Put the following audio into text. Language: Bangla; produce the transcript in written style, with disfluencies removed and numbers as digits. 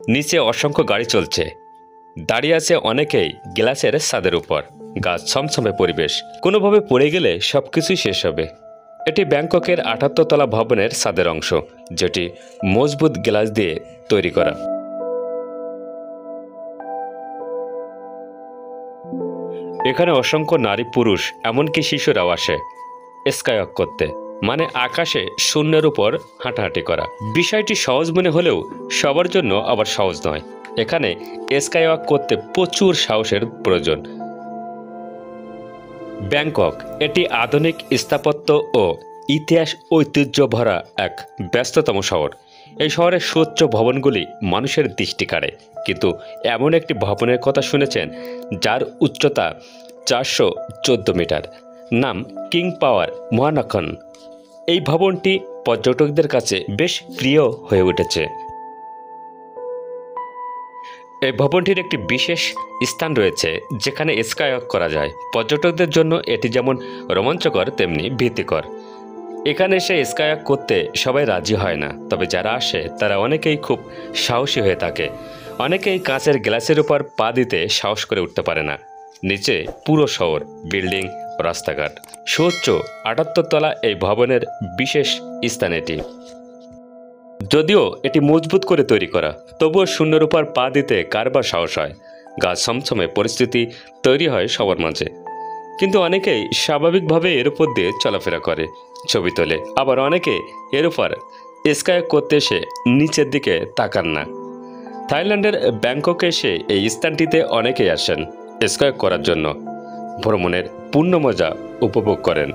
নিচে অসংখ্য গাড়ি চলছে, দাঁড়িয়ে আছে অনেকেই গ্লাসের ছাদের উপর। গাছ ছমছমে পরিবেশ, কোনোভাবে পড়ে গেলে সবকিছুই শেষ হবে। এটি ব্যাংককের ৭৮ তলা ভবনের ছাদের অংশ, যেটি মজবুত গ্লাস দিয়ে তৈরি করা। এখানে অসংখ্য নারী পুরুষ এমনকি শিশুরাও আসে স্কাইওয়াক করতে, মানে আকাশে শূন্যের উপর হাঁটাহাঁটি করা। বিষয়টি সহজ মনে হলেও সবার জন্য আবার সহজ নয়। এখানে স্কাইওয়াক করতে প্রচুর সাহসের প্রয়োজন। ব্যাংকক এটি আধুনিক স্থাপত্য ও ইতিহাস ঐতিহ্য ভরা এক ব্যস্ততম শহর। এই শহরের সুউচ্চ ভবনগুলি মানুষের দৃষ্টি কাড়ে, কিন্তু এমন একটি ভবনের কথা শুনেছেন যার উচ্চতা ৪১৪ মিটার, নাম কিং পাওয়ার মহানাখন। এই ভবনটি পর্যটকদের কাছে বেশ প্রিয় হয়ে উঠেছে। এই ভবনটির একটি বিশেষ স্থান রয়েছে যেখানে স্কাইওয়াক করা যায়। পর্যটকদের জন্য এটি যেমন রোমাঞ্চকর তেমনি ভীতিকর। এখানে এসে স্কাইওয়াক করতে সবাই রাজি হয় না, তবে যারা আসে তারা অনেকেই খুব সাহসী হয়ে থাকে। অনেকেই কাঁচের গ্লাসের উপর পা দিতে সাহস করে উঠতে পারে না। নিচে পুরো শহর, বিল্ডিং, রাস্তাঘাট। সুউচ্চ ৭৮ তলা এই ভবনের বিশেষ স্থান এটি। যদিও এটি মজবুত করে তৈরি করা, তবুও শূন্যের উপর পা দিতে কারবার সাহস হয়। গা ছমছমে পরিস্থিতি তৈরি হয় সবার মাঝে, কিন্তু অনেকেই স্বাভাবিকভাবে এর উপর দিয়ে চলাফেরা করে, ছবি তোলে। আবার অনেকে এর উপর স্কাইওয়াক করতে এসে নিচের দিকে তাকান না। থাইল্যান্ডের ব্যাংককে এসে এই স্থানটিতে অনেকেই আসেন স্কাইওয়াক করার জন্য, ভ্রমণের পূর্ণ মজা উপভোগ করেন।